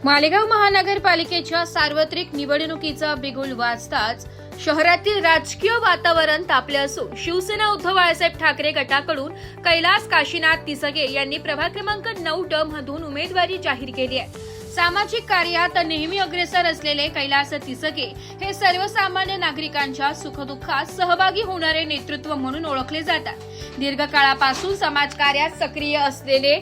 मालेगाव महानगरपालिकेच्या सार्वत्रिक निवडणुकीचा बिगुल वाजताच शहरातील राजकीय वातावरण तापले असून शिवसेना उद्धव बाळासाहेब ठाकरे गटाकडून कैलास काशीनाथ तिसगे यांनी प्रभाग क्रमांक 9 मधून उमेदवारी जाहीर केली आहे। सामाजिक कार्यात नेहमी अग्रेसर असलेले कैलास तिसगे हे सर्वसामान्य नागरिकांच्या सुखदुःखात सहभागी होणारे नेतृत्व म्हणून ओळखले जातात। दीर्घकाळापासून समाजकार्यात सक्रिय असलेले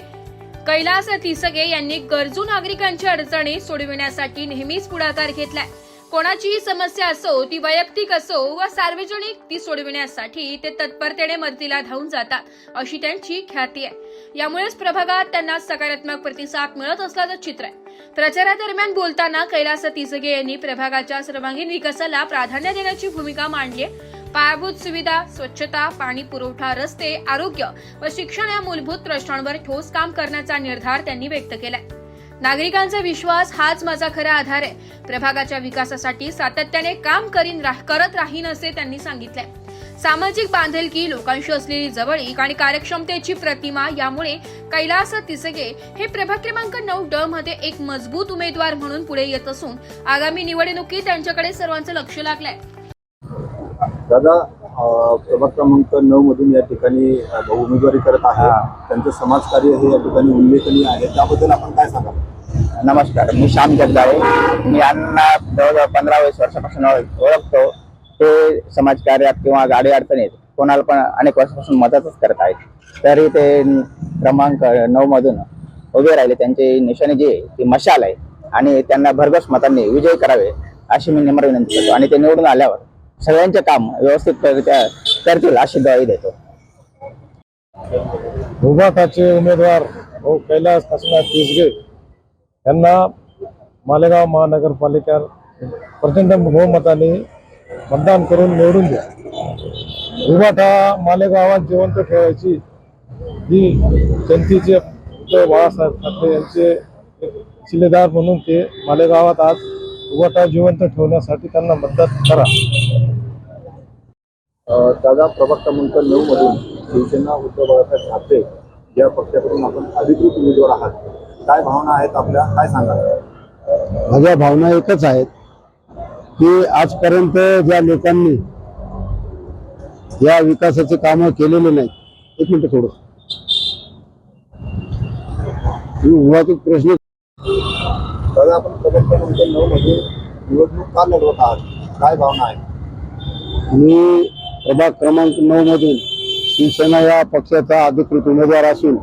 कैलास तिसगे यांनी गरजू नागरिकांच्या अडचणी सोडविण्यासाठी नेहमीच पुढाकार घेतलाय। कोणाचीही समस्या असो, ती वैयक्तिक असो वा सार्वजनिक, ती सोडविण्यासाठी ते तत्परतेने मदतीला धावून जातात, अशी त्यांची ख्याती आहे। यामुळेच प्रभागात त्यांना सकारात्मक प्रतिसाद मिळत असल्याचं चित्र आहे। प्रचारादरम्यान बोलताना कैलास तिसगे यांनी प्रभागाच्या सर्वांगीण विकासाला प्राधान्य देण्याची भूमिका मांडली आहे। पायाभूत सुविधा, स्वच्छता, पाणी पुरवठा, रस्ते, आरोग्य व शिक्षण या मूलभूत प्रश्नांवर ठोस काम करण्याचा निर्धार त्यांनी व्यक्त केलाय। नागरिकांचा विश्वास हाच माझा खरा आधार आहे। प्रभागाच्या विकासासाठी सातत्याने काम करत राहीन असे त्यांनी सांगितले। सामाजिक बांधिलकी, लोकांशी असलेली जवळीक आणि कार्यक्षमतेची प्रतिमा यामुळे कैलास तिसगे हे प्रभाग क्रमांक 9 मध्ये एक मजबूत उमेदवार म्हणून पुढे येत असून आगामी निवडणुकीत त्यांच्याकडे सर्वांचं लक्ष लागलंय। दादा, प्रभाग क्रमांक 9 मधून या ठिकाणी उमेदवारी करत आहे, त्यांचं समाजकार्य हे या ठिकाणी उल्लेखनीय आहे, त्याबद्दल आपण काय सांगाल? नमस्कार, मी श्याम जगदाळे। मी यांना जवळजवळ 15-20 वर्षापासून ओळखतो। ते समाजकार्यात किंवा गाडी अडचणीत कोणाला पण अनेक वर्षापासून मदतच करत आहेत। तरी ते क्रमांक 9 मधून उभे राहिले। त्यांची निशाणी जी ती मशाल आहे आणि त्यांना भरघोस मतांनी विजयी करावे अशी मी नम्र विनंती करतो आणि ते निवडून आल्यावर सगळ्यांचे काम व्यवस्थित करतील अशी ग्वाही देतो। विभागाचे उमेदवार कैलास काशीनाथ तिसगे यांना मालेगाव महानगरपालिका प्रचंड बहुमताने मतदान करून निवडून द्या। विभाग हा मालेगावात जिवंत ठेवायची ही जनतेचे बाळासाहेब ठाकरे यांचे शिलेदार म्हणून ते मालेगावात आज विभाग जिवंत ठेवण्यासाठी त्यांना मतदान करा। दादा, प्रभाग क्रमांक 9 मधून शिवसेना उद्धव बाळासाहेब ठाकरे या पक्षाकडून आपण अधिकृत उमेदवार आहात, काय भावना आहेत आपल्या, काय सांगाल? माझ्या भावना एकच आहेत की आजपर्यंत ज्या लोकांनी या विकासाचे कामं केलेले नाहीत, एक मिनिट थोडं विवादित प्रश्न। दादा, आपण प्रभाग क्रमांक 9 मधून निवडणूक का लढवत आहात, काय भावना आहे? मी प्रभाग क्रमांक 9 मधून शिवसेना या पक्षाचा अधिकृत उमेदवार असून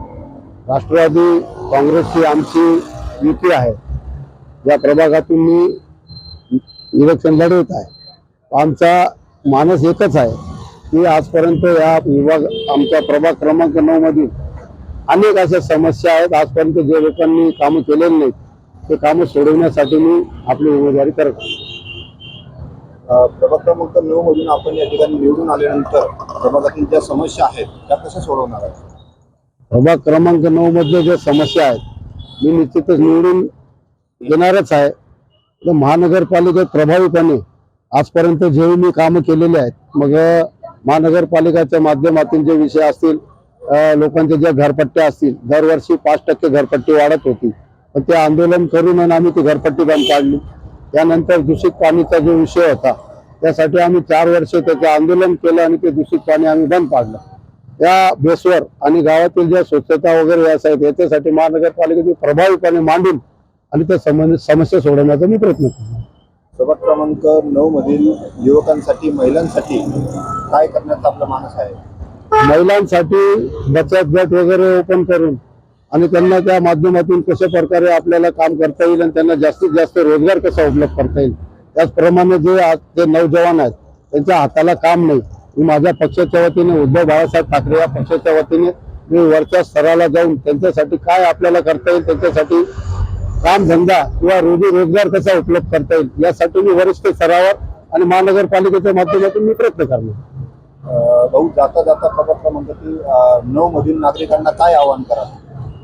राष्ट्रवादी काँग्रेसची आमची युती आहे। या प्रभागातून मी इलेक्शन लढवत आहे। आमचा मानस एकच आहे की आजपर्यंत या आमच्या प्रभाग क्रमांक 9 मधील अनेक अशा समस्या आहेत। आजपर्यंत जे लोकांनी कामं केलेली नाहीत ते कामं सोडवण्यासाठी मी आपली उमेदवारी करत आहे। प्रभाग क्रमांक 9 मधून आपण या ठिकाणी निवडून आल्यानंतर प्रभागातील ज्या समस्या आहेत त्या कशा सोडवणार आहेत? प्रभाग क्रमांक 9 मधल्या ज्या समस्या आहेत मी निश्चितच निवडून येणारच आहे। तर महानगरपालिकेत प्रभावीपणे आजपर्यंत जे मी कामं केलेले आहेत, मग महानगरपालिकेच्या माध्यमातून जे विषय असतील, लोकांच्या ज्या घरपट्ट्या असतील, दरवर्षी 5% घरपट्टी वाढत होती, पण ते आंदोलन करून आम्ही ती घरपट्टी बंद पाडली। त्यानंतर दूषित पाणीचा जो विषय होता त्यासाठी आम्ही 4 वर्ष त्याचे आंदोलन केलं आणि ते दूषित पाणी आम्ही बंद पाडलं। त्या बेसवर आणि गावातील ज्या स्वच्छता वगैरे आहेत याच्यासाठी महानगरपालिकेने प्रभावीपणे मांडून आणि त्या समस्या सोडवण्याचा मी प्रयत्न केला। प्रभाग क्रमांक 9 मधील युवकांसाठी, महिलांसाठी काय करण्याचा आपला मानस आहे? महिलांसाठी बचत गट वगैरे ओपन करून आणि त्यांना त्या माध्यमातून कशा प्रकारे आपल्याला काम करता येईल आणि त्यांना जास्तीत जास्त रोजगार कसा उपलब्ध करता येईल, त्याचप्रमाणे जे नौजवान आहेत त्यांच्या हाताला काम नाही, मी माझ्या पक्षाच्या वतीने, उद्धव बाळासाहेब ठाकरे या पक्षाच्या वतीने मी वरच्या स्तराला जाऊन त्यांच्यासाठी काय आपल्याला करता येईल, त्यांच्यासाठी काम धंदा किंवा रोजगार कसा उपलब्ध करता येईल यासाठी मी वरिष्ठ स्तरावर आणि महानगरपालिकेच्या माध्यमातून मी प्रयत्न करणार। भाऊ, जाता जाता प्रभाग क्रमांक 9 मधील नागरिकांना काय आवाहन करा?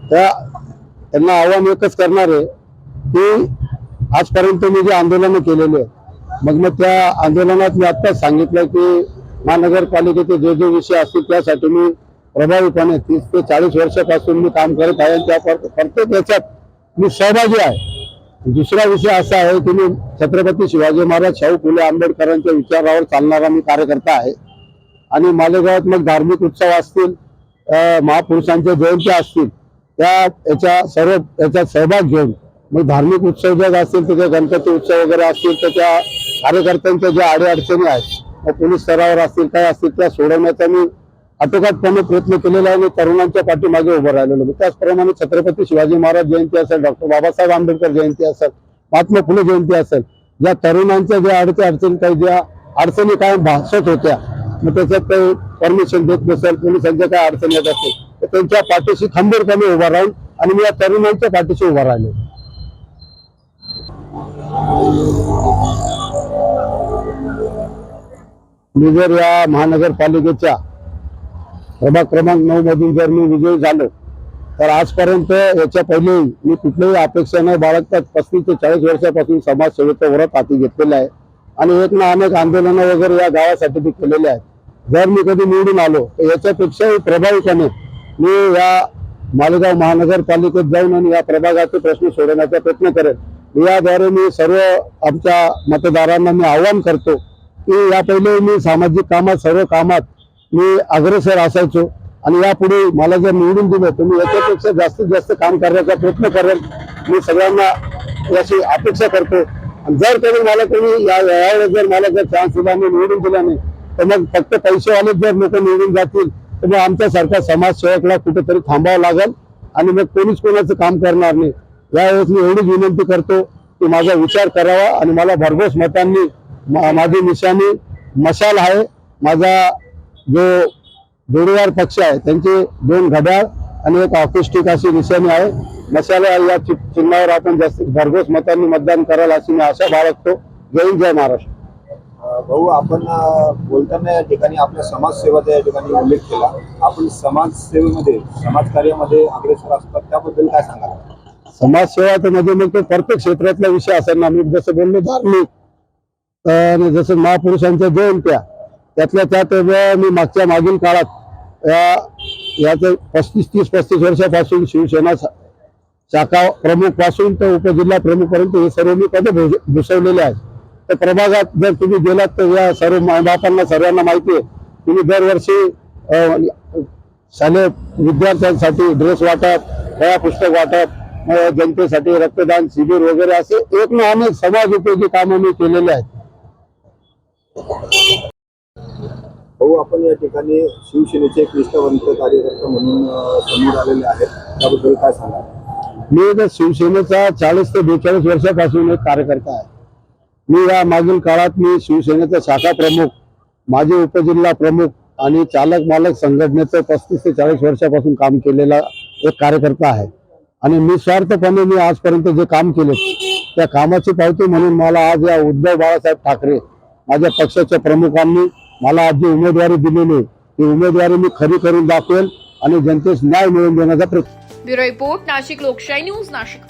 त्यांना आव्हान एकच करणार आहे की आजपर्यंत मी जे आंदोलन केलेले मग त्या आंदोलनात मी आत्ताच सांगितलं की महानगरपालिकेचे जे जे विषय असतील त्यासाठी मी प्रभावीपणे 30 ते 40 वर्षापासून मी काम करत आहे। त्या प्रत्येक याच्यात मी सहभागी आहे। दुसरा विषय असा आहे की मी छत्रपती शिवाजी महाराज शाहू फुले आंबेडकरांच्या विचारावर चालणारा मी कार्यकर्ता आहे आणि मालेगावात मग धार्मिक उत्सव असतील, महापुरुषांच्या जयंत्या असतील, याच्यात सहभाग घेऊन मग धार्मिक उत्सव जर असतील तर गणपती उत्सव वगैरे असतील तर त्या कार्यकर्त्यांच्या ज्या अडीअडचणी आहेत पोलीस स्तरावर असतील काय असतील त्या सोडवण्याचा मी आटोकाटपणे प्रयत्न केलेला आहे आणि तरुणांच्या पाठीमागे उभं राहिलेलो मी. त्याचप्रमाणे छत्रपती शिवाजी महाराज जयंती असेल, डॉक्टर बाबासाहेब आंबेडकर जयंती असेल, महात्मा फुले जयंती असेल, ज्या तरुणांच्या ज्या अडचणी काही ज्या अडचणी काय भासत होत्या मग त्याच्यात काही परमिशन देत नसेल, पोलिसांच्या काय अडचणी येत असतील तर त्यांच्या पाठीशी खंबीरपणे उभा राहून आणि मी या तरुणांच्या पाठीशी उभा राहिलो. मी जर या महानगरपालिकेच्या प्रभाग क्रमांक 9 मधून जर मी विजयी झालो तर आजपर्यंत याच्या पहिले मी कुठलीही अपेक्षा न बाळगता 35 ते 40 वर्षापासून समाजसेवेचं व्रत हाती घेतलेलं आहे आणि एक ना अनेक आंदोलनं वगैरे या गावासाठी मी केलेले आहेत. जर मी कधी निवडून आलो तर याच्यापेक्षाही प्रभावीपणे मी या मालेगाव महानगरपालिकेत जाऊन आणि या प्रभागाचे प्रश्न सोडवण्याचा प्रयत्न करेन. याद्वारे मी सर्व आमच्या मतदारांना मी आवाहन करतो की या पहिले मी सामाजिक कामात सर्व कामात मी अग्रेसर असायचो आणि यापुढे मला जर निवडून दिलं तर मी याच्यापेक्षा जास्तीत जास्त काम करण्याचा प्रयत्न करेन. मी सगळ्यांना याची अपेक्षा करतो आणि जर कोणी यावेळेस जर मला जर चान्स दिला आणि निवडून दिला नाही तर मग फक्त पैसेवाले जर लोक निवडून जातील तर मग आमच्यासारख्या समाजसेवकला कुठेतरी थांबावं लागेल आणि मग कोणीच कोणाचं काम करणार नाही. यावेळेस मी एवढीच विनंती करतो की माझा विचार करावा आणि मला भरघोस मतांनी माझी निशाणी मशाल आहे. माझा जो जोडीदार पक्ष आहे त्यांचे 2 घड्याळ आणि एक ऑक्युस्टिक अशी निशाणी आहे. मशाल या चिन्हावर आपण जास्त भरघोस मतांनी मतदान कराल अशी मी आशा बाळगतो. जय हिंद, जय महाराष्ट्र. भाऊ, आपण बोलताना या ठिकाणी आपल्या समाजसेवेचा या ठिकाणी उल्लेख केला. आपण समाजसेवेमध्ये समाजकार्यामध्ये अग्रेसर असतात, त्याबद्दल काय सांगाल? समाजसेवा तर म्हणजे मग तो प्रत्येक क्षेत्रातला विषय असेल ना. मी जसं बोललो धार्मिक आणि जसं महापुरुषांच्या जयंत्या त्यातल्या त्यात मी मागील काळात याचं 35 वर्षापासून शिवसेना शाखा प्रमुख पासून तर उपजिल्हा प्रमुख पर्यंत हे सर्व मी पदे भूषवलेले आहेत. तर प्रभागात जर तुम्ही गेलात तर या सर्व मायबापांना सर्वांना माहिती आहे तुम्ही दरवर्षी शालेय विद्यार्थ्यांसाठी ड्रेस वाटप, वह्या पुस्तक वाटप, जनतेसाठी रक्तदान शिबिर वगैरे असे एक ना अनेक समाज उपयोगी कामं मी केलेले आहेत. भाऊ, आपण या ठिकाणी शिवसेनेचे एक निष्ठावंत कार्यकर्ता म्हणून समोर आलेले आहेत, त्याबद्दल काय सांगाल? मी तर शिवसेनेचा 40 ते 42 वर्षापासून एक कार्यकर्ता आहे. मी या मागील काळात मी शिवसेनेचा शाखा प्रमुख, माजी उपजिल्हा प्रमुख आणि चालक मालक संघटनेचं 35 ते 40 वर्षापासून काम केलेला एक कार्यकर्ता आहे आणि निस्वार्थपणे मी आजपर्यंत जे काम केले त्या कामाची पावती म्हणून मला आज या उद्धव बाळासाहेब ठाकरे माझ्या पक्षाच्या प्रमुखांनी मला आज जी उमेदवारी दिलेली ती उमेदवारी मी खरी करून दाखवेल आणि जनतेस न्याय मिळवून देण्याचा प्रयत्न. ब्युरो रिपोर्ट, नाशिक लोकशाही न्यूज, नाशिक.